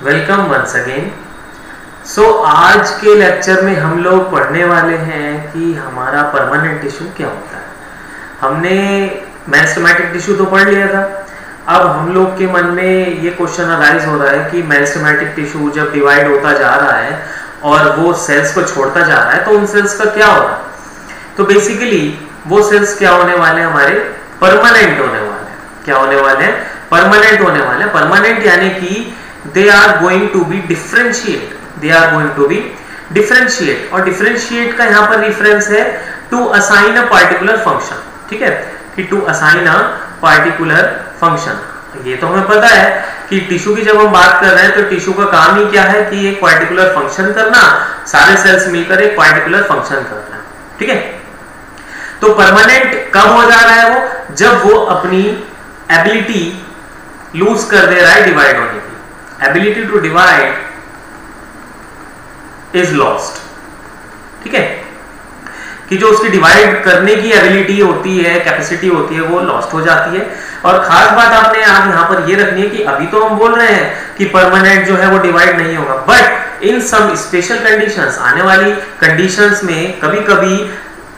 Welcome once again. आज के lecture में हम लोग पढ़ने वाले हैं कि हमारा परमानेंट टिश्यू क्या होता है। हमने मेरिस्टेमेटिक टिश्यू तो पढ़ लिया था। अब हम लोग के मन में ये क्वेश्चन अराइज हो रहा है कि मेरिस्टेमेटिक टिश्यू जब डिवाइड होता जा रहा है और वो सेल्स को छोड़ता जा रहा है तो उन सेल्स का क्या हो रहा है। तो बेसिकली वो सेल्स क्या होने वाले हैं, हमारे परमानेंट होने वाले हैं। क्या होने वाले हैं? परमानेंट होने वाले हैं। परमानेंट यानी कि they are going to be differentiate, they are going to be differentiate, और differentiate का यहाँ पर रेफरेंस है to assign a particular function। ठीक है कि to assign a particular function। ये तो हमें पता है कि टिश्यू की जब हम बात कर रहे हैं तो टिश्यू का काम ही क्या है कि एक पार्टिकुलर फंक्शन करना, सारे सेल्स मिलकर एक पार्टिकुलर फंक्शन करना। ठीक है, तो परमानेंट कब हो जा रहा है वो? जब वो अपनी एबिलिटी लूज कर दे रहा है डिवाइड होने की। Ability to divide is lost। ठीक है कि जो उसकी डिवाइड करने की एबिलिटी होती है, कैपेसिटी होती है, वो लॉस्ट हो जाती है। और खास बात आपने आज यहाँ पर ये रखनी है कि अभी तो हम बोल रहे हैं कि परमानेंट जो है वो डिवाइड नहीं होगा, but in some special conditions, आने वाली कंडीशंस में कभी कभी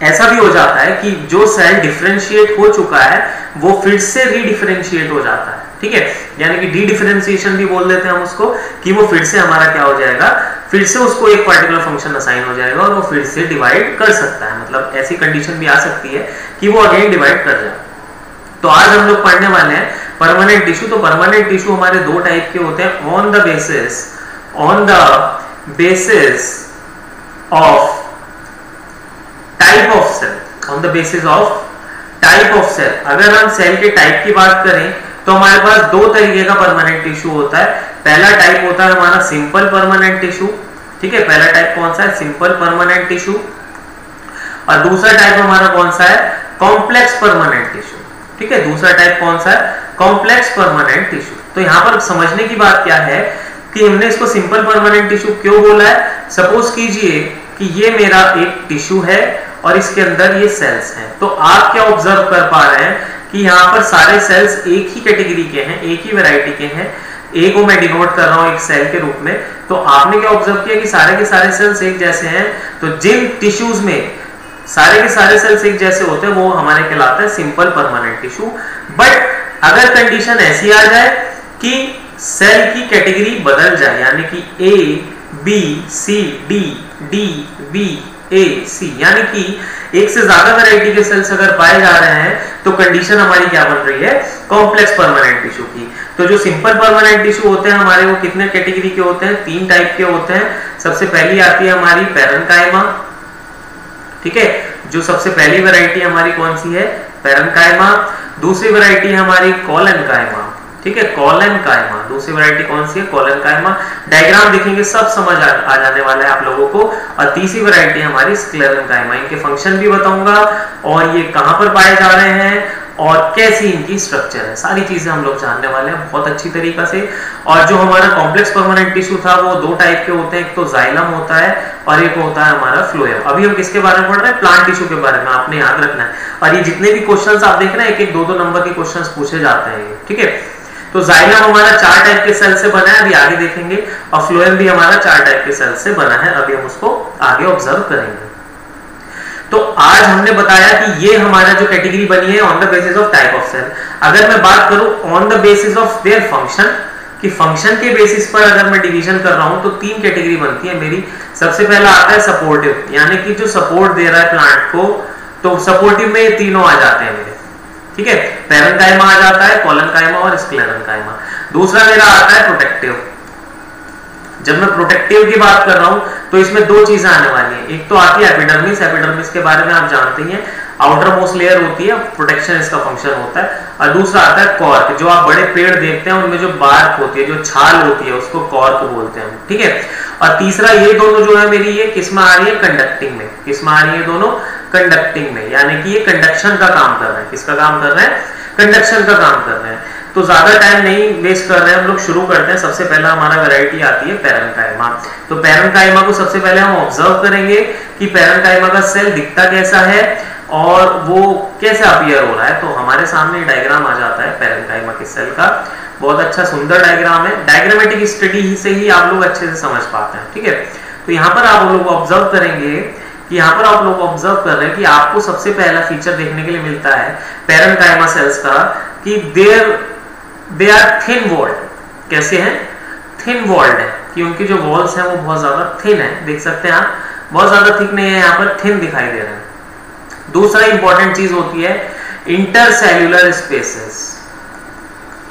ऐसा भी हो जाता है कि जो सेल डिफरेंशिएट हो चुका है वो फिर से रीडिफरेंशिएट हो जाता है। ठीक है, यानी कि डी डिफरेंशिएशन भी बोल देते हैं हम उसको, कि वो फिर से हमारा क्या हो जाएगा, फिर से उसको एक पर्टिकुलर फंक्शन असाइन हो जाएगा और वो फिर से डिवाइड कर सकता है। मतलब ऐसी कंडीशन भी आ सकती है कि वो अगेन डिवाइड कर जाए। तो आज हम लोग पढ़ने वाले हैं परमानेंट टिश्यू। तो परमानेंट टिश्यू हमारे दो टाइप के होते हैं, on the basis of type of cell. On the basis of type of cell, अगर हम सेल के टाइप की बात करें तो हमारे पास दो तरीके का परमानेंट टिश्यू होता है। पहला टाइप होता है हमारा सिंपल परमानेंट टिश्यू। ठीक है, पहला टाइप कौन सा है? Simple permanent tissue. और दूसरा टाइप हमारा कौन सा है? Complex permanent tissue. ठीक है, दूसरा टाइप कौन सा है? Complex permanent tissue. तो यहाँ पर समझने की बात क्या है कि हमने इसको सिंपल परमानेंट टिश्यू क्यों बोला है। सपोज कीजिए कि ये मेरा एक टिश्यू है और इसके अंदर ये सेल्स हैं। तो आप क्या ऑब्जर्व कर पा रहे हैं कि यहाँ पर सारे सेल्स एक ही कैटेगरी के हैं, एक ही वैरायटी के हैं। ए को मैं डिनोट कर रहा हूँ एक सेल के रूप में। तो आपने क्या ऑब्जर्व किया कि सारे के सारे सेल्स एक जैसे हैं। तो जिन टिश्यूज में सारे के सारे सेल्स एक जैसे होते हैं वो हमारे कहलाता है सिंपल परमानेंट टिश्यू। बट अगर कंडीशन ऐसी आ जाए कि सेल की कैटेगरी बदल जाए, यानी कि A B C D, D B A C, यानी कि एक से ज्यादा वैरायटी के सेल्स अगर पाए जा रहे हैं तो कंडीशन हमारी क्या बन रही है? कॉम्प्लेक्स परमानेंट टिश्यू की। तो जो सिंपल परमानेंट टिश्यू होते हैं हमारे, वो कितने कैटेगरी के होते हैं? तीन टाइप के होते हैं। सबसे पहली आती है हमारी पैरेन्काइमा। ठीक है, जो सबसे पहली वैरायटी हमारी कौन सी है? पैरेन्काइमा। दूसरी वैरायटी है हमारी कॉलेनकाइमा। ठीक है, कॉलेनकाइमा। दूसरी वैरायटी कौन सी है? कॉलेनकाइमा। डायग्राम देखेंगे सब समझ आ जाने वाला है आप लोगों को। और तीसरी वैरायटी हमारी स्क्लेरेन्काइमा। इनके फंक्शन भी बताऊंगा और ये कहां पर पाए जा रहे हैं और कैसी इनकी स्ट्रक्चर है, सारी चीजें हम लोग जानने वाले हैं बहुत अच्छी तरीका से। और जो हमारा कॉम्प्लेक्स परमानेंट टिश्यू था वो दो टाइप के होते हैं, एक तो जाइलम होता है और एक होता है हमारा फ्लोएम। अभी हम किसके बारे में पढ़ रहे हैं? प्लांट टिश्यू के बारे में, आपने याद रखना है। और ये जितने भी क्वेश्चंस आप देख रहे हैं, एक एक दो दो नंबर के क्वेश्चंस पूछे जाते हैं। ठीक है, तो जाइलम हमारा चार टाइप के सेल से बना है, अभी आगे देखेंगे। और फ्लोएम भी हमारा चार टाइप के सेल से बना है, अभी हम उसको आगे ऑब्जर्व करेंगे। तो आज हमने बताया कि ये हमारा जो कैटेगरी बनी है on the basis of type of cell. अगर मैं बात करूं on the basis of their function, कि फंक्शन के बेसिस पर अगर मैं डिवीजन कर रहा हूं तो तीन कैटेगरी बनती है मेरी। सबसे पहला आता है सपोर्टिव, यानी कि जो सपोर्ट दे रहा है प्लांट को, तो सपोर्टिव में ये तीनों आ जाते हैं मेरे। ठीक है, पैरेन्काइमा आ जाता है, कॉलेनकाइमा और स्क्लेरेन्काइमा। दूसरा मेरा आता है प्रोटेक्टिव। जब मैं प्रोटेक्टिव की बात कर रहा हूं तो इसमें दो चीजें आने वाली हैं। एक तो आती है एपिडर्मिस। एपिडर्मिस के बारे में आप जानते ही हैं, आउटर मोस्ट लेयर होती है, प्रोटेक्शन इसका फंक्शन होता है। और दूसरा आता है कॉर्क। जो आप बड़े पेड़ देखते हैं उनमें जो बार्क होती है, जो छाल होती है, उसको कॉर्क बोलते हैं। ठीक है, और तीसरा ये दोनों जो है मेरी, ये किसमें आ रही है? कंडक्टिंग में। किसमें आ रही है? दोनों कंडक्टिंग में, यानी कि ये कंडक्शन का काम कर रहे हैं। किसका काम कर रहे हैं? कंडक्शन का काम कर रहे हैं। तो ज्यादा टाइम नहीं वेस्ट कर रहे हैं, हम लोग शुरू करते हैं। सबसे पहला हमारा वैरायटी आती है पैरेन्काइमा। तो पैरेन्काइमा को सबसे पहले हम ऑब्जर्व करेंगे कि पैरेन्काइमा का सेल दिखता कैसा है और वो कैसे अपीयर हो रहा है, तो हमारे सामने डायग्राम आ जाता है पैरेन्काइमा के सेल का। बहुत अच्छा सुंदर डायग्राम है, डायग्रामेटिक स्टडी से ही आप लोग अच्छे से समझ पाते हैं, ठीक है। तो यहाँ पर आप लोग ऑब्जर्व करेंगे कि यहाँ पर आप लोग ऑब्जर्व कर रहे हैं कि आपको सबसे पहला फीचर देखने के लिए मिलता है पैरेन्काइमा सेल्स का कि दे आर थिन वॉल्ड। कैसे हैं? थिन वॉल्ड है, कि उनकी जो वॉल्स हैं वो बहुत ज्यादा थिन है, देख सकते हैं आप, बहुत ज्यादा थिक नहीं है, यहाँ पर थिन दिखाई दे रहे हैं। दूसरा इंपॉर्टेंट चीज होती है इंटरसेल्यूलर स्पेसेस,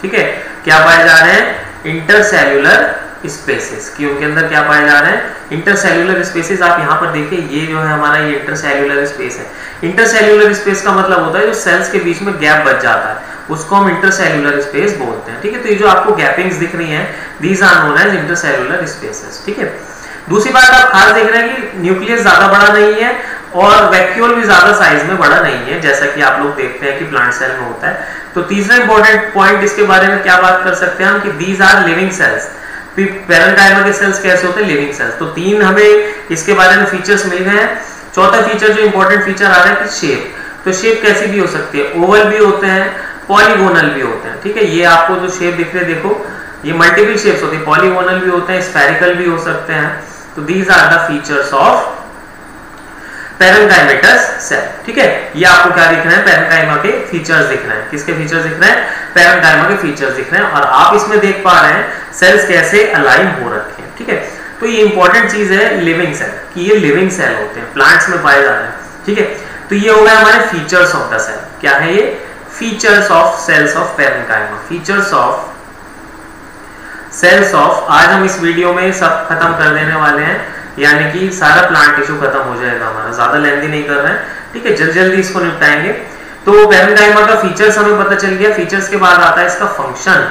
ठीक है। क्या पाए जा रहे हैं? इंटरसेल्यूलर स्पेसेस, कि उनके अंदर क्या पाए जा रहे हैं? Intercellular spaces. आप यहाँ पर देखिए, ये जो है हमारा ये इंटरसेल्यूलर स्पेस है। इंटरसेल्यूलर स्पेस का मतलब होता है जो सेल्स के बीच में गैप बच जाता है, उसको हम इंटरसेल्यूलर स्पेस बोलते हैं, ठीक है। तो ये जो आपको गैपिंग्स दिख रही हैं, these are known as intercellular spaces, ठीक है। दूसरी बात आप खास देख रहे हैं कि न्यूक्लियस ज्यादा बड़ा नहीं है और वैक्यूल भी ज्यादा साइज में बड़ा नहीं है, जैसा कि आप लोग देखते हैं कि प्लांट सेल में होता है। तो तीसरा इंपॉर्टेंट पॉइंट इसके बारे में क्या बात कर सकते हैं हम कि these are living cells. Parenchyma के सेल्स कैसे होते हैं? Living cells. तो तीन हमें इसके बारे में फीचर्स मिल गए हैं। चौथा फीचर जो इंपॉर्टेंट फीचर आ रहा है कि शेप। तो शेप कैसी भी हो सकती है, ओवल भी होते हैं, पॉलीगोनल भी होते हैं, ठीक है। ये आपको जो शेप दिख रहे हैं, देखो ये मल्टीपल शेप्स होती है, पॉलीगोनल भी होते हैं, स्फेरिकल भी हो सकते हैं। तो these are the features of parenchymatous cell, ठीक है। ये आपको क्या दिख रहे हैं? पैरेन्काइमा के फीचर्स दिख रहे हैं। किसके फीचर्स दिख रहे हैं? पैरेन्काइमा के फीचर्स दिख रहे हैं। और आप इसमें देख पा रहे हैं सेल्स कैसे अलाइन हो रखे हैं, ठीक है। तो ये इंपॉर्टेंट चीज है लिविंग सेल, कि ये लिविंग सेल होते हैं, प्लांट्स में पाए जा रहे हैं, ठीक है। तो ये हो गया हमारे फीचर्स ऑफ द सेल। क्या है ये? Features of cells of parenchyma, features of cells of. आज हम इस वीडियो में सब खत्म कर देने वाले हैं, यानी कि सारा प्लांट टिश्यू खत्म हो जाएगा हमारा, ज्यादा लेंथी नहीं कर रहे हैं, ठीक है। जल्दी जल्दी इसको निपटाएंगे। तो पैरेन्काइमा का फीचर्स हमें पता चल गया। फीचर्स के बाद आता है इसका फंक्शन।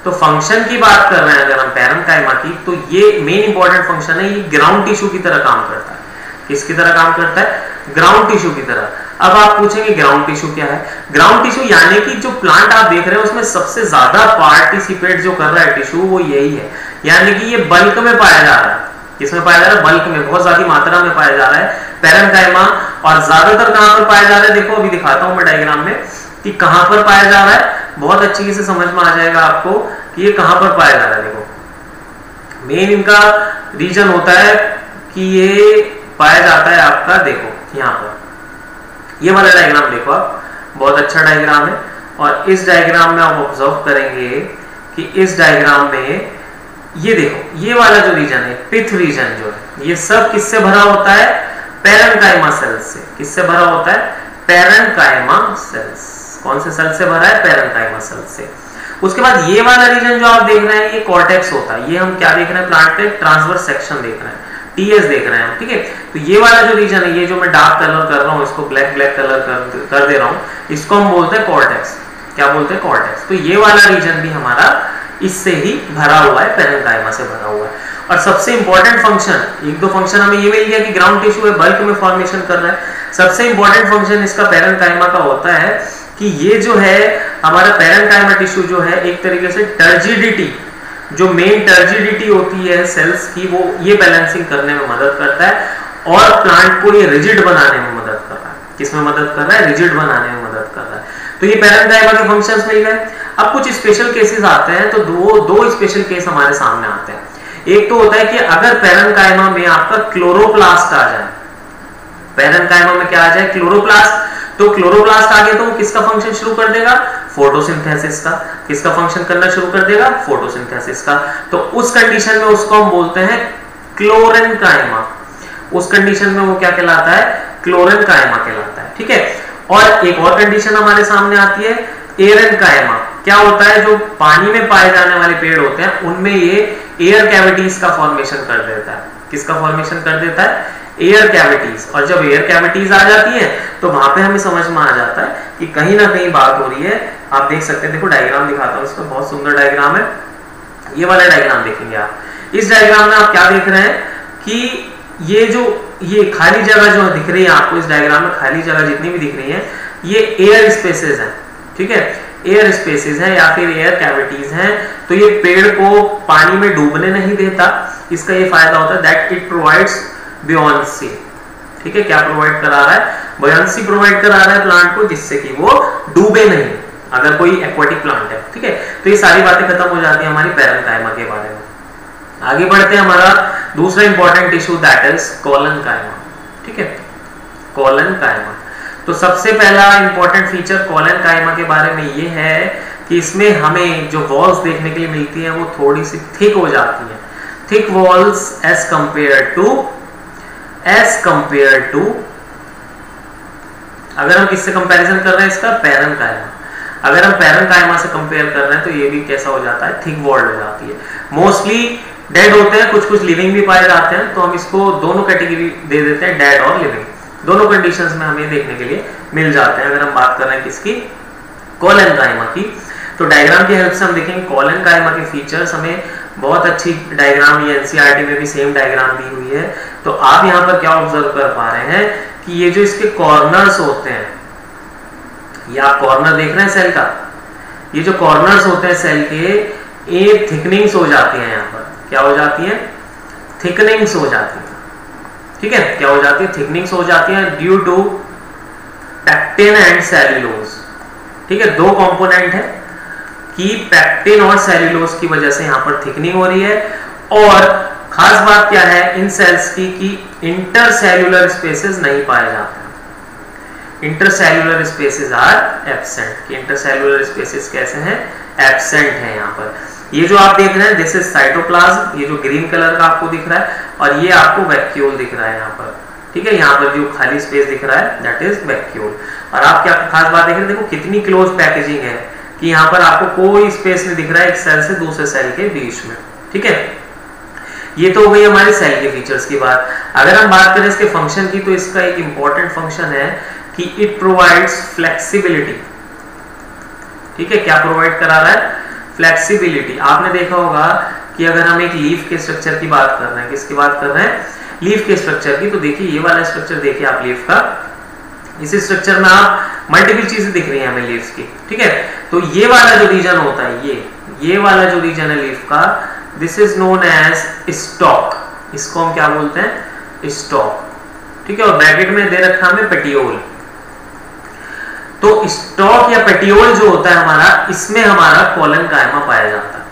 तो फंक्शन की बात कर रहे हैं अगर हम पैरेन्काइमा की, तो ये मेन इंपॉर्टेंट फंक्शन है, ये ग्राउंड टिश्यू की तरह काम करता है। किसकी तरह काम करता है? ग्राउंड टिश्यू की तरह। अब आप पूछेंगे ग्राउंड टिश्यू क्या है? ग्राउंड टिश्यू यानी कि जो प्लांट आप देख रहे हैं उसमें सबसे ज्यादा पार्टिसिपेट जो कर रहा है टिश्यू, वो यही है, यानी कि ये बल्क में पाया जा रहा है। किसमें पाया जा रहा है? बल्क में, बहुत ज्यादा मात्रा में पाया जा रहा है पैरेन्काइमा। और ज्यादातर कहां पर पाया जा रहा है? देखो अभी दिखाता हूं मैं डायग्राम में कि कहां पर पाया जा रहा है। बहुत अच्छी से समझ में आ जाएगा आपको कि ये कहां पर पाया जा रहा है। देखो मेन इनका रीजन होता है कि ये पाया जाता है आपका, देखो यहाँ पर ये वाला डायग्राम देखो आप, बहुत अच्छा डायग्राम है। और इस डायग्राम में आप ऑब्जर्व करेंगे कि इस डायग्राम में ये देखो ये वाला जो रीजन है, पिथ रीजन जो है, ये सब किससे भरा होता है? पैरेन्काइमा सेल्स से। किससे भरा होता है? Parenchyma sales. कौन से सेल से भरा है? पैरेन्काइमा सेल्स से। उसके बाद ये वाला रीजन जो आप देख रहे हैं, ये कॉर्टेक्स होता है। ये हम क्या देख रहे हैं? प्लांट के ट्रांसवर्स सेक्शन देख रहे हैं, टीएस देख रहे हैं, ठीक है। तो ये वाला जो रीजन है, ये जो मैं डार्क कलर कर रहा हूँ, इसको ब्लैक कलर कर दे रहा हूँ, इसको हम बोलते हैं कॉर्टेक्स। क्या बोलते हैं? कॉर्टेक्स। तो ये वाला रीजन भी हमारा इससे ही भरा हुआ है, पैरेन्काइमा से भरा हुआ है। और सबसे इंपॉर्टेंट फंक्शन, एक दो फंक्शन हमें ये मिल गया कि ग्राउंड टिश्यू है, बल्क में फॉर्मेशन कर रहा है। सबसे इंपॉर्टेंट फंक्शन इसका पैरेन्काइमा का होता है कि ये जो है हमारा पैरेन्काइमा टिश्यू जो है, एक तरीके से टर्जिडिटी, जो मेन टर्जिडिटी होती है सेल्स की, वो ये बैलेंसिंग करने में मदद करता है और प्लांट को ये रिजिड बनाने में मदद कर रहा है। किसमें मदद कर रहा है? रिजिड बनाने में मदद कर रहा है। तो ये पैरेन्काइमा के फंक्शंस मिल गए। अब कुछ स्पेशल केसेस आते हैं, तो दो स्पेशल केस हमारे सामने आते हैं। एक तो होता है कि अगर पैरेन्काइमा में आपका क्लोरोप्लास्ट आ जाए, पैरेन्काइमा में क्या आ जाए? क्लोरोप्लास्ट। तो क्लोरोप्लास्ट आ गया तो किसका फंक्शन शुरू कर देगा? फोटोसिंथेसिस का। किसका फंक्शन करना शुरू कर देगा? फोटोसिंथेसिस का। तो उस कंडीशन में उसको हम बोलते हैं क्लोरेन्काइमा। उस कंडीशन में वो क्या कहलाता है? क्लोरेन्काइमा कहलाता है, ठीक है। और एक और कंडीशन हमारे सामने आती है एरेन्काइमा। क्या होता है? जो पानी में पाए जाने वाले पेड़ होते हैं उनमें ये एयर कैविटीज का फॉर्मेशन कर देता है। किसका फॉर्मेशन कर देता है? Air cavities. और जब एयर कैविटीज आ जाती है तो वहां पे हमें समझ में आ जाता है कि कहीं ना कहीं बात हो रही है। आप देख सकते हैं, देखो डायग्राम दिखाता हूं, इसका बहुत सुंदर डायग्राम है। ये वाला डायग्राम देखेंगे आप। इस डायग्राम में आप क्या देख रहे हैं कि ये खाली जगह जो दिख रही है आपको इस डायग्राम में, खाली जगह जितनी भी दिख रही है, ये एयर स्पेसेस हैं, ठीक है। एयर स्पेसेस हैं या फिर एयर कैविटीज हैं। तो ये पेड़ को पानी में डूबने नहीं देता। इसका ये फायदा होता है दैट इट प्रोवाइड्स बियॉन्सी, ठीक है। क्या प्रोवाइड करा रहा है? बॉयंसी प्रोवाइड करा रहा है प्लांट को, जिससे कि वो डूबे नहीं अगर कोई एक्वाटिक प्लांट है। ठीक है, तो ये सारी बातें खत्म हो जाती है हमारी पैरेन्काइमा के बारे में। आगे बढ़ते हैं, हमारा दूसरा important tissue that is collenchyma. ठीक है, कोलेनकाइमा। तो सबसे पहला इंपॉर्टेंट फीचर कोलेनकाइमा के बारे में ये है कि इसमें हमें जो वॉल्स देखने के लिए मिलती हैं वो थोड़ी सी थिक हो जाती हैं, thick walls as compare to अगर हम किससे कंपैरिजन कर रहे हैं इसका, पैरेन्काइमा। अगर हम पैरेन्काइमा से कंपेयर कर रहे हैं तो ये भी कैसा हो जाता है, थिक वॉल्ड हो जाती है। मोस्टली डेड होते हैं, कुछ कुछ लिविंग भी पाए जाते हैं, तो हम इसको दोनों कैटेगरी दे देते हैं, डेड और लिविंग, दोनों कंडीशंस में हमें देखने के लिए मिल जाते हैं। अगर हम बात कर रहे हैं किसकी, कोलेनकाइमा की, तो डायग्राम की हेल्प से हम देखेंगे कोलेनकाइमा के फीचर्स। हमें बहुत अच्छी डायग्राम, ये एनसीईआरटी में भी सेम डायग्राम दी हुई है। तो आप यहाँ पर क्या ऑब्जर्व कर पा रहे हैं कि ये जो इसके कॉर्नर्स होते हैं, ये आप कॉर्नर देख रहे हैं सेल का, ये जो कॉर्नर्स होते हैं सेल के, ये थिकनिंग्स हो जाती हैं। यहाँ पर क्या हो जाती है, थिकनिंग्स हो जाती है। ठीक है, क्या हो जाती है, थिकनिंग्स हो जाती है due to pectin and cellulose. ठीक है, दो कंपोनेंट है कि पैक्टिन और सेल्यूलोज की वजह से यहाँ पर थिकनिंग हो रही है। और खास बात क्या है इन सेल्स की कि इंटरसेल्यूलर स्पेसेस नहीं पाए जाते, intercellular spaces are absent. Intercellular spaces कैसे हैं, एब्सेंट है यहाँ पर। ये जो आप देख रहे हैं दिस इज साइटोप्लाज्म, ये जो ग्रीन कलर का आपको दिख रहा है, और ये आपको वैक्यूल दिख रहा है यहाँ पर। ठीक है, यहाँ पर जो खाली स्पेस दिख रहा है दैट इज वैक्यूल। और आप क्या खास बात देख रहे हैं, देखो कितनी क्लोज पैकेजिंग है कि यहाँ पर आपको कोई स्पेस नहीं दिख रहा है एक सेल से दूसरे सेल के बीच में। ठीक है, ये तो हो गई हमारे सेल के फीचर्स की बात। अगर हम बात करें इसके फंक्शन की, तो इसका एक इंपॉर्टेंट फंक्शन है कि इट प्रोवाइड्स फ्लेक्सिबिलिटी। ठीक है, क्या प्रोवाइड करा रहा है, फ्लेक्सिबिलिटी। आपने देखा होगा कि अगर हम एक लीफ के स्ट्रक्चर की बात कर रहे हैं, किसकी बात कर रहे हैं, लीफ के स्ट्रक्चर की, तो देखिए ये वाला स्ट्रक्चर देखिए आप लीफ का, इस स्ट्रक्चर में आप मल्टीपल चीजें दिख रही हैं हमें लीव्स की। ठीक है, तो ये वाला जो रीजन होता है, ये वाला जो रीजन है लीफ का, this is known as stalk. इसको हम क्या बोलते हैं, स्टॉक। ठीक है, और ब्रैकेट में दे रखा हमें पेटियोल। तो स्टॉक या पेटियोल जो होता है हमारा, इसमें हमारा कोलेनकाइमा पाया जाता है।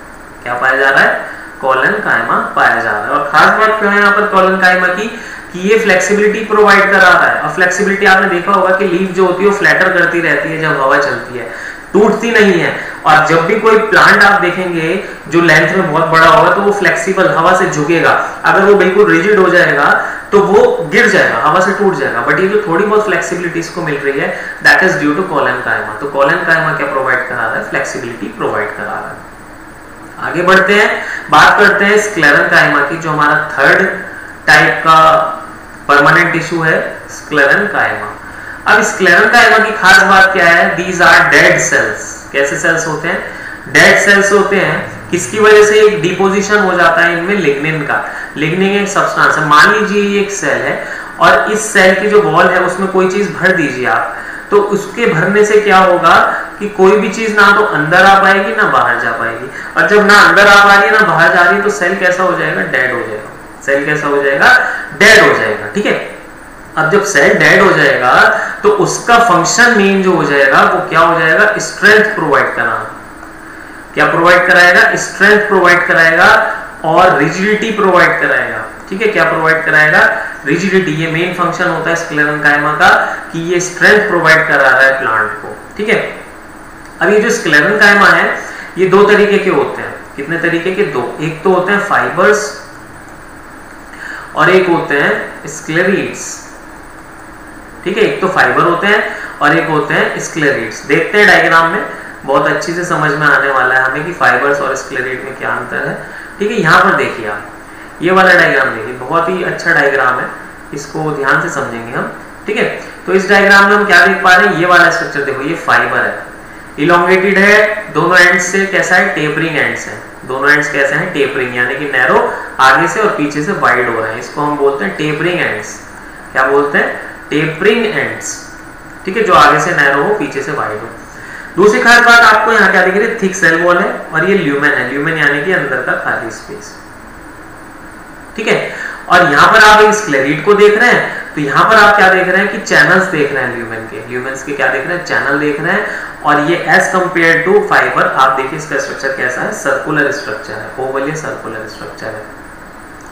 क्या पाया जा रहा है, कोलेनकाइमा पाया जा रहा है। और खास बात क्या है यहाँ पर कोलेनकाइमा की कि ये फ्लेक्सिबिलिटी प्रोवाइड करा रहा है। और फ्लेक्सिबिलिटी आपने देखा होगा कि लीफ जो होती है वो फ्लैटर करती रहती है जब हवा चलती है, टूटती नहीं है। और जब भी कोई प्लांट आप देखेंगे जो लेंथ में बहुत बड़ा होगा तो वो फ्लेक्सिबल, हवा से झुकेगा। अगर वो बिल्कुल रिजिड हो जाएगा तो वो गिर जाएगा, हवा से टूट जाएगा। बट ये जो थोड़ी बहुत फ्लेक्सिबिलिटी इसको मिल रही है that is due to collenchyma. तो कोलेनकाइमा क्या प्रोवाइड करा रहा है, फ्लेक्सिबिलिटी प्रोवाइड करा रहा है। आगे बढ़ते हैं, बात करते हैं स्क्लेरेनकाइमा की, जो हमारा थर्ड टाइप का परमानेंट टिश्यू है, स्क्लेरेनकाइमा। अब स्क्लेरेनकाइमा की खास बात क्या है, दीज आर डेड सेल्स। कैसे सेल्स होते हैं, डेड सेल्स होते हैं। किसकी वजह से, एक डिपोजिशन हो जाता है इनमें लिग्निन का। लिग्निन एक सब्सटेंस है। मान लीजिए ये एक सेल है और इस सेल की जो वॉल है उसमें कोई चीज भर दीजिए आप, तो उसके भरने से क्या होगा कि कोई भी चीज ना तो अंदर आ पाएगी ना बाहर जा पाएगी। और जब ना अंदर आ पा रही है ना बाहर जा रही है तो सेल कैसा हो जाएगा, डेड हो जाएगा। सेल कैसा हो जाएगा, डेड हो जाएगा। ठीक है, अब जब सेल डेड हो जाएगा तो उसका फंक्शन मेन जो हो जाएगा वो क्या हो जाएगा, स्ट्रेंथ प्रोवाइड कराना। क्या प्रोवाइड कराएगा, स्ट्रेंथ प्रोवाइड कराएगा और रिजिडिटी प्रोवाइड कराएगा। ठीक है, क्या प्रोवाइड कराएगा, रिजिडिटी। ये मेन फंक्शन होता है स्क्लेरेनकाइमा का कि ये स्ट्रेंथ प्रोवाइड करा रहा है प्लांट को। ठीक है, अब ये जो स्क्लेरेनकाइमा है ये दो तरीके के होते हैं। कितने तरीके के, दो। एक तो होते हैं फाइबर्स और एक होते हैं स्क्लेरीड्स। ठीक है, एक तो फाइबर होते हैं और एक होते हैं स्क्लेरीड्स। देखते हैं डायग्राम में, बहुत अच्छी से समझ में आने वाला है हमें कि फाइबर्स और स्क्लेरीड में क्या अंतर है। ठीक है, यहाँ पर देखिए आप, ये वाला डायग्राम देखिए, बहुत ही अच्छा डायग्राम है, इसको ध्यान से समझेंगे हम। ठीक है, तो इस डायग्राम में हम क्या देख पा रहे हैं, ये वाला स्ट्रक्चर देखो, ये फाइबर है, इलोंगेटेड है, दोनों एंड्स से कैसा है, टेपरिंग एंड्स है। दोनों एंड्स कैसे हैं, टेपरिंग, यानी कि नैरो आगे से और पीछे से वाइड हो रहे हैं। इसको हम बोलते हैं टेपरिंग एंड्स। क्या बोलते हैं, टेपरिंग एंड्स। ठीक है, जो आगे से नैरो हो पीछे से वाइड हो। दूसरी खास बात आपको यहाँ क्या दिख रही है, थिक सेल वॉल है और ये ल्यूमेन है। ल्यूमेन यानी कि अंदर का खाली स्पेस। ठीक है, और यहाँ पर आप एक स्क्लेरीड को देख रहे हैं तो यहाँ पर आप क्या देख रहे हैं कि चैनल्स देख रहे हैं ल्यूमेन्स के क्या देख रहे हैं, चैनल देख रहे हैं। और ये एज कंपेयर टू फाइबर आप देखिए इसका स्ट्रक्चर कैसा है, सर्कुलर स्ट्रक्चर है, ओवल सर्कुलर स्ट्रक्चर है।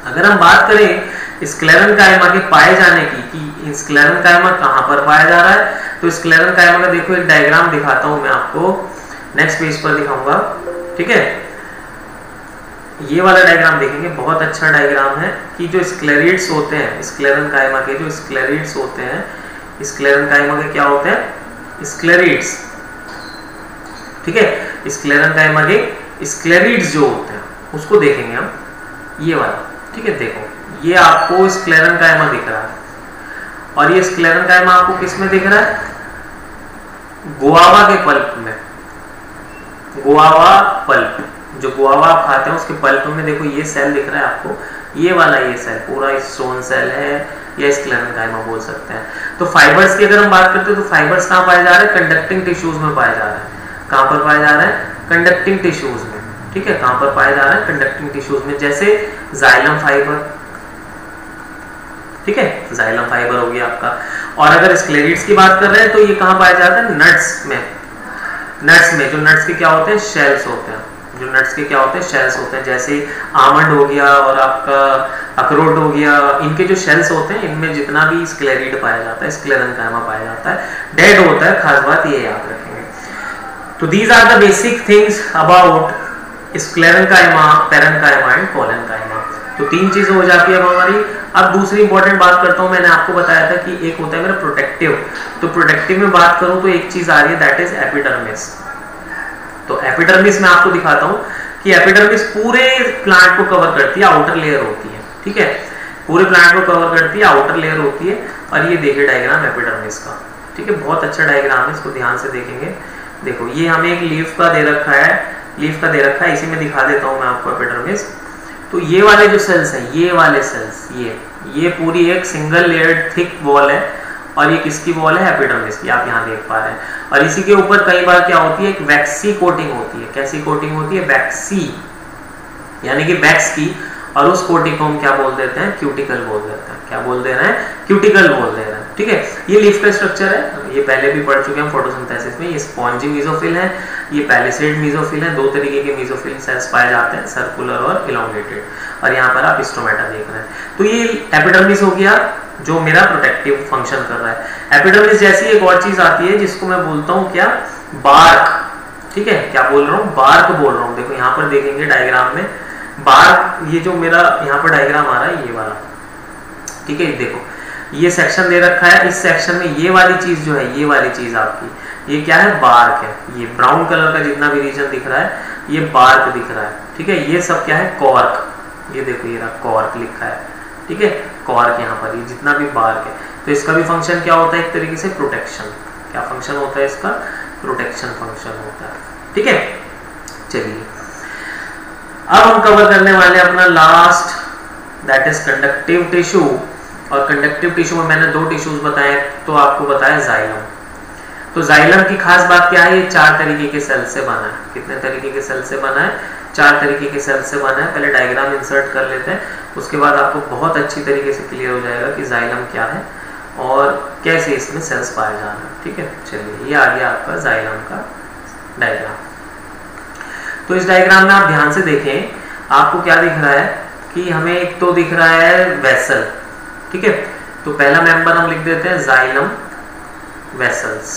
अगर हम बात करें स्क्लेरेन्काइमा के पाए जाने की कि स्क्लेरेन्काइमा कहाँ पर पाया जा रहा है, तो स्क्लेरेन्काइमा का देखो एक डायग्राम दिखाता हूं मैं आपको, नेक्स्ट पेज पर दिखाऊंगा, ठीक है। ये वाला डायग्राम देखेंगे, बहुत अच्छा डायग्राम है कि जो स्क्लेरिड्स होते हैं स्क्लेरेन्काइमा के, जो स्क्लेरिड्स होते हैं स्क्लेरेन्काइमा के क्या होते हैं, स्क्लेरिड्स, ठीक है। स्क्लेरेन्काइमा के स्क्लेरिड्स जो होते हैं उसको देखेंगे हम, ये वाला, ठीक है। देखो ये आपको स्क्लेरेन्काइमा दिख रहा है और ये स्क्लेरेन्काइमा आपको किस में दिख रहा है, गुआवा के पल्प में, गुआवा पल्प, जो गुआवा आप खाते हैं उसके पल्प में देखो ये सेल दिख रहा है आपको, ये वाला ये सेल पूरा स्टोन सेल है या स्क्लेरेन्काइमा बोल सकते हैं। तो फाइबर्स की अगर हम बात करते हैं तो फाइबर्स कहाँ पाए जा रहे हैं, कंडक्टिंग टिश्यूज में पाए जा रहे हैं। कहाँ पर पाए जा रहे हैं, कंडक्टिंग टिश्यूज में, ठीक है। कहाँ पर पाए जा रहे हैं, कंडक्टिंग टिश्यूज में, जैसे जाइलम फाइबर, ठीक है, जाइलम फाइबर हो गया आपका। और अगर स्क्लेरिड्स की बात कर रहे हैं तो ये कहाँ पाया जाता है, नट्स में, नट्स में, जो नट्स के क्या होते हैं, शेल्स होते हैं, जो नट्स के क्या होते हैं, शेल्स होते हैं, जैसे आमंड हो गया और आपका अखरोट हो गया, इनके जो शेल्स होते हैं इनमें जितना भी स्क्लेरिड पाया जाता है, स्क्लेरेन्काइमा पाया जाता है, डेड होता है, खास बात ये याद रखेंगे। तो these are the basic things about sclerenchyma, parenchyma and collenchyma. तो तीन चीजें हो जाती है हमारी। अब दूसरी इंपॉर्टेंट बात करता हूं, मैंने आपको बताया था कि एक होता है मेरा प्रोटेक्टिव, तो प्रोटेक्टिव में बात करूं तो एक चीज आ रही है दैट इज एपिडर्मिस। तो एपिडर्मिस में आपको दिखाता हूं कि एपिडर्मिस पूरे प्लांट को कवर करती है, आउटर लेयर होती है, ठीक है, पूरे प्लांट को कवर करती है, आउटर लेयर होती है। और ये देखिए डायग्राम एपिडर्मिस का, ठीक है, बहुत अच्छा डायग्राम है, इसको ध्यान से देखेंगे। देखो ये हमें एक लीफ का दे रखा है, लीफ का दे रखा है, इसी में दिखा देता हूं मैं आपको एपिडर्मिस। तो ये वाले जो सेल्स हैं, ये वाले सेल्स, ये पूरी एक सिंगल लेयर्ड थिक वॉल है और ये किसकी वॉल है, एपिडर्मिस की, आप यहाँ देख पा रहे हैं। और इसी के ऊपर कई बार क्या होती है, एक वैक्सी कोटिंग होती है। कैसी कोटिंग होती है, वैक्सी, यानी कि वैक्स की। और उस कोटिंग को हम क्या बोल देते हैं, क्यूटिकल बोल देते हैं। क्या बोल दे रहे हैं, क्यूटिकल बोल दे रहे हैं, ठीक है। ये लीफ का स्ट्रक्चर है, ये पहले भी पढ़ चुके हैं फोटोसिंथेसिस में। ये स्पॉन्जी मेसोफिल है, ये पैलिसेड मेसोफिल है। दो तरीके के मेसोफिल सेल्स पाए जाते हैं, सर्कुलर और इलोंगेटेड। और यहाँ पर आप स्टोमेटा देख रहे हैं। तो ये एपिडर्मिस हो गया जो मेरा प्रोटेक्टिव फंक्शन कर रहा है। एपिडर्मिस जैसी एक और चीज आती है जिसको मैं बोलता हूँ क्या, बार्क, ठीक है। क्या बोल रहा हूँ, बार्क बोल रहा हूँ। देखो यहाँ पर देखेंगे डायग्राम में बार्क, ये जो मेरा यहाँ पर डायग्राम आ रहा है ये वाला, ठीक है। देखो ये सेक्शन दे रखा है, इस सेक्शन में ये वाली चीज जो है, ये वाली चीज आपकी ये क्या है, बार्क है। ये ब्राउन कलर का जितना भी रीजन दिख रहा है ये बार्क दिख रहा है, ठीक है। ये सब क्या है, कॉर्क, ये देखो ये रहा कॉर्क लिखा है, ठीक है, कॉर्क यहाँ पर, ये जितना भी बार्क है। तो इसका भी फंक्शन क्या होता है, एक तरीके से प्रोटेक्शन। क्या फंक्शन होता है इसका, प्रोटेक्शन फंक्शन होता है, ठीक है। चलिए अब हम कवर करने वाले अपना last, that is conductive tissue. और कंडक्टिव टिश्यू में मैंने दो टिश्यूज बताए, तो आपको बताया जाइलम। तो जाइलम की खास बात क्या है, ये 4 तरीके के सेल से बना है। कितने तरीके के सेल से बना है, 4 तरीके के सेल से बना है। पहले डायग्राम इंसर्ट कर लेते हैं, उसके बाद आपको बहुत अच्छी तरीके से क्लियर हो जाएगा कि जाइलम क्या है और कैसे इसमें सेल्स पाए जा रहे हैं, ठीक है। चलिए ये आ गया आपका जाइलम का डायग्राम। तो इस डायग्राम में आप ध्यान से देखें, आपको क्या दिख रहा है कि हमें एक तो दिख रहा है वेसल, ठीक है। तो पहला मेंबर हम लिख देते हैं जाइलम वेसल्स।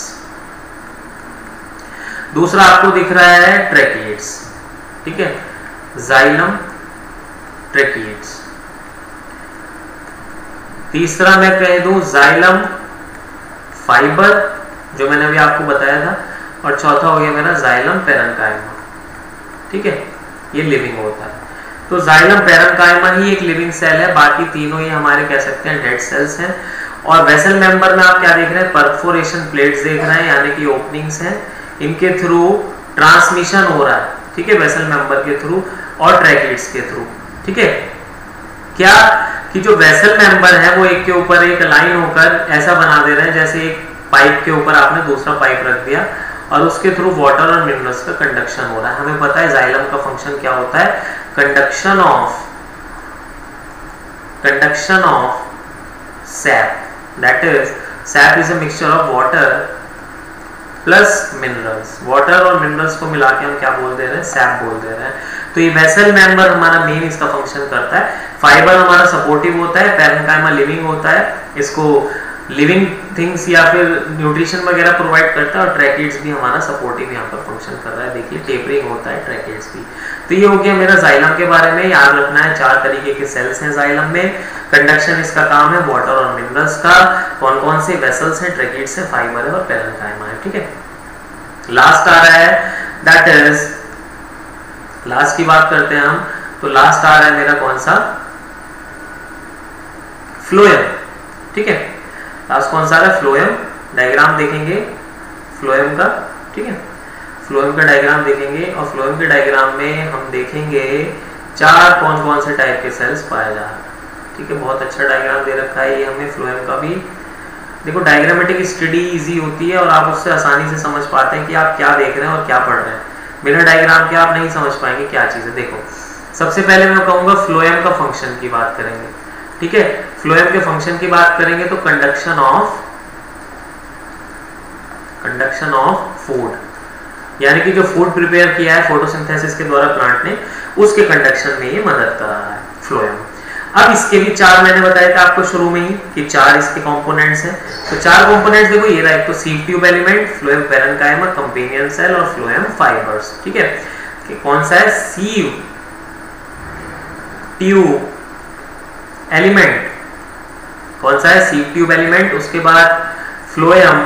दूसरा आपको दिख रहा है ट्रैकिएट्स, ठीक है, जाइलम ट्रैकिएट्स। तीसरा मैं कह दूं जाइलम फाइबर, जो मैंने अभी आपको बताया था। और चौथा हो गया मेरा जाइलम पेरेन्काइमा, ठीक है, ये लिविंग होता है। तो जाइलम पेरेन्काइमा ही एक लिविंग सेल है, बाकी तीनों ही हमारे कह सकते हैं डेड सेल्स हैं। और वेसल मेंबर में आप क्या देख रहे हैं, परफोरेशन प्लेट्स देख रहे हैं, यानी कि ओपनिंग्स हैं, इनके थ्रू ट्रांसमिशन हो रहा है, ठीक है, वेसल मेंबर के थ्रू और ट्रैकिएट्स के थ्रू, ठीक है। क्या कि जो वेसल मेंबर है वो एक के ऊपर एक लाइन होकर ऐसा बना दे रहे हैं जैसे एक पाइप के ऊपर आपने दूसरा पाइप रख दिया और उसके थ्रू वाटर और मिनरल्स का कंडक्शन हो रहा है। हमें पता है जाइलम का फंक्शन क्या होता है, conduction of SAP, that is SAP is a mixture of water plus minerals. Water और मिनरल्स को मिला के हम क्या बोल दे रहे हैं, सैप बोल दे रहे हैं। तो ये वेसल मेंबर हमारा मेन इसका फंक्शन करता है। फाइबर हमारा सपोर्टिव होता है, पैरेन्काइमा लिविंग होता है, इसको लिविंग थिंग्स या फिर न्यूट्रिशन वगैरह प्रोवाइड करता है, और ट्रैकिड्स भी हमारा सपोर्टिव यहाँ पर फंक्शन कर रहा है। देखिए टेपरिंग होता है ट्रैकिड्स भी। तो ये हो गया मेरा जाइलम के बारे में। याद रखना है 4 तरीके के सेल्स हैं जाइलम में। कंडक्शन इसका काम है, वाटर और मिनरल्स का। कौन कौन से वेसल्स हैं, ट्रैकिड्स है, फाइबर है और पैरेन्काइमा है, ठीक है। लास्ट आ रहा है, दैट इज लास्ट की बात करते हैं हम। तो लास्ट आ रहा है मेरा कौन सा, फ्लोएम, ठीक है। लास्ट कौन सा आ रहा है, फ्लोएम। डायग्राम देखेंगे फ्लोएम का, ठीक है। फ्लोएम का डायग्राम देखेंगे और फ्लोएम के डायग्राम में हम देखेंगे 4 कौन कौन से टाइप के सेल्स पाए जा रहे हैं, ठीक है। बहुत अच्छा डायग्राम दे रखा है ये हमें फ्लोएम का भी। देखो डायग्रामेटिक स्टडी इजी होती है और आप उससे आसानी से समझ पाते हैं कि आप क्या देख रहे हैं और क्या पढ़ रहे हैं। बिना डायग्राम के आप नहीं समझ पाएंगे क्या चीज़ है। देखो सबसे पहले मैं कहूँगा फ्लोएम का फंक्शन की बात करेंगे, ठीक है। फ्लोएम के फंक्शन की बात करेंगे तो कंडक्शन ऑफ फूड, यानी कि जो फूड प्रिपेयर किया है फोटोसिंथेसिस के द्वारा प्लांट ने, उसके कंडक्शन में ये मदद कर रहा है फ्लोएम। अब इसके भी 4 मैंने बताया था आपको शुरू में ही कि 4 इसके कंपोनेंट्स हैं। तो 4 कंपोनेंट्स देखो ये रहा, एक तो sieve tube element, phloem parenchyma, companion cell और फ्लोएम फाइबर्स, ठीक है। कि कौन सा है, सीव ट्यूब एलिमेंट, कौन सा है, सीव ट्यूब एलिमेंट। उसके बाद फ्लोएम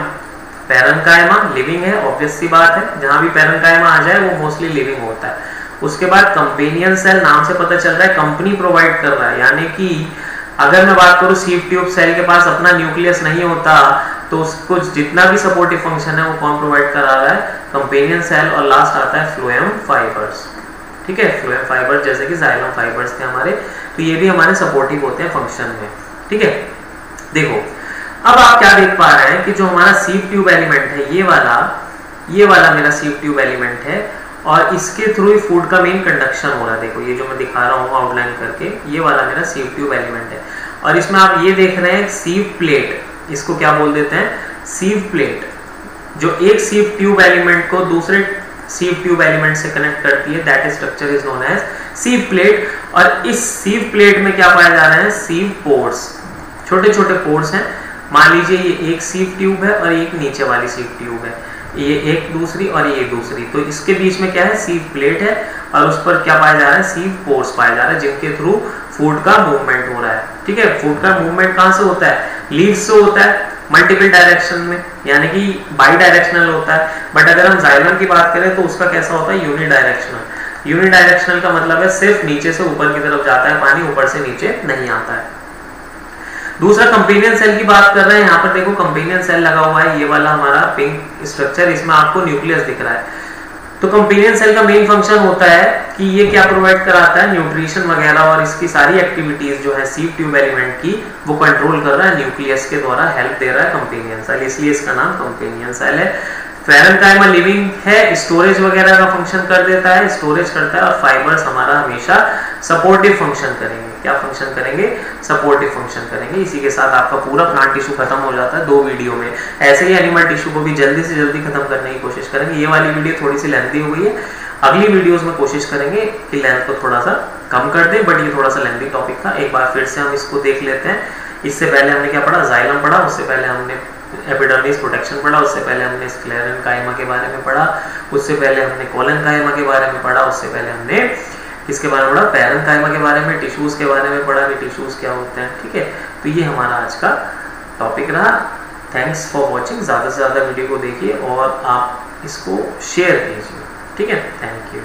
पैरेन्काइमा, लिविंग है, ऑब्वियस सी बात है, जहां भी पैरेन्काइमा आ जाए वो मोस्टली लिविंग होता है। उसके बाद कंपेनियन सेल, नाम से पता चल रहा है कंपनी प्रोवाइड कर रहा है, यानी कि अगर मैं बात करूं सीव ट्यूब सेल के पास अपना न्यूक्लियस नहीं होता तो उसको जितना भी सपोर्टिव फंक्शन है वो कौन प्रोवाइड करा रहा है, कंपेनियन सेल। और लास्ट आता है फ्लोएम फाइबर्स, ठीक है। फ्लोएम फाइबर्स जैसे कि जाइलम फाइबर्स थे हमारे, तो ये भी हमारे सपोर्टिव होते हैं फंक्शन में, ठीक है। देखो अब आप क्या देख पा रहे हैं कि जो हमारा सीव ट्यूब एलिमेंट है, ये वाला मेरा सीव ट्यूब एलिमेंट है और इसके थ्रू ही फूड का मेन कंडक्शन हो रहा है। देखो ये जो मैं दिखा रहा हूँ आउटलाइन करके, ये वाला मेरा सीव ट्यूब एलिमेंट है। और इसमें आप ये देख रहे हैं सीव प्लेट, इसको क्या बोल देते हैं, सीव प्लेट, जो एक सीव ट्यूब एलिमेंट को दूसरे सीव ट्यूब एलिमेंट से कनेक्ट करती है, that structure is known as sieve plate. और इस सीव प्लेट में क्या पाया जा रहा है, सीव पोर्स, छोटे छोटे पोर्स हैं। मान लीजिए ये एक सीव ट्यूब है और एक नीचे वाली सीव ट्यूब है, ये एक दूसरी और ये दूसरी, तो इसके बीच में क्या है, सीव प्लेट है और उस पर क्या पाया जा रहा है, सीव पोर्स पाया जा रहा है, जिनके थ्रू फूड का मूवमेंट हो रहा है, ठीक है। फूड का मूवमेंट कहाँ से होता है, लीव्स से होता है, मल्टीपल डायरेक्शन में, यानी कि बाई डायरेक्शनल होता है। बट अगर हम जाइलम की बात करें तो उसका कैसा होता है, यूनिडायरेक्शनल। यूनिडायरेक्शनल का मतलब है सिर्फ नीचे से ऊपर की तरफ जाता है पानी, ऊपर से नीचे नहीं आता है। दूसरा कंपेनियन सेल की बात कर रहे हैं, यहाँ पर देखो कंपेनियन सेल लगा हुआ है, ये वाला हमारा पिंक स्ट्रक्चर, इसमें आपको न्यूक्लियस दिख रहा है। तो कंपेनियन सेल का मेन फंक्शन होता है कि ये क्या प्रोवाइड कराता है, न्यूट्रिशन वगैरह और इसकी सारी एक्टिविटीज जो है सीव ट्यूब एलिमेंट की वो कंट्रोल कर रहा है, न्यूक्लियस के द्वारा हेल्प दे रहा है कंपेनियन सेल, इसलिए इसका नाम कंपेनियन सेल है। पैरेन्काइमा लिविंग है, स्टोरेज वगैरह का फंक्शन कर देता है, स्टोरेज करता है। और फाइबर्स हमारा हमेशा सपोर्टिव फंक्शन करेंगे, क्या फंक्शन करेंगे, सपोर्टिव फंक्शन करेंगे। इसी के साथ आपका पूरा प्लांट टिश्यू खत्म हो जाता है 2 वीडियो में। ऐसे ही एनिमल टिश्यू को भी जल्दी से जल्दी खत्म करने की कोशिश करेंगे। ये वाली वीडियो थोड़ी सी लेंथी हो गई है, अगली वीडियोस में कोशिश करेंगे कि लेंथ को थोड़ा सा कम कर दें, बट ये थोड़ा सा लेंथी टॉपिक था। एक बार फिर से हम इसको देख लेते हैं। इससे पहले हमने क्या पढ़ा, जाइलम पढ़ा, उससे पहले हमने एपिडर्मिस प्रोटेक्शन पढ़ा, उससे पहले हमने स्क्लेरेन्काइमा के बारे में पढ़ा, उससे पहले हमने कोलेन्काइमा के बारे में पढ़ा, उससे पहले हमने किसके बारे में पढ़ा, पैरेन्काइमा के बारे में, टिश्यूज के बारे में पढ़ा कि टिश्यूज क्या होते हैं, ठीक है। तो ये हमारा आज का टॉपिक रहा। Thanks for watching. ज़्यादा से ज़्यादा वीडियो को देखिए और आप इसको शेयर कीजिए, ठीक है। Thank you.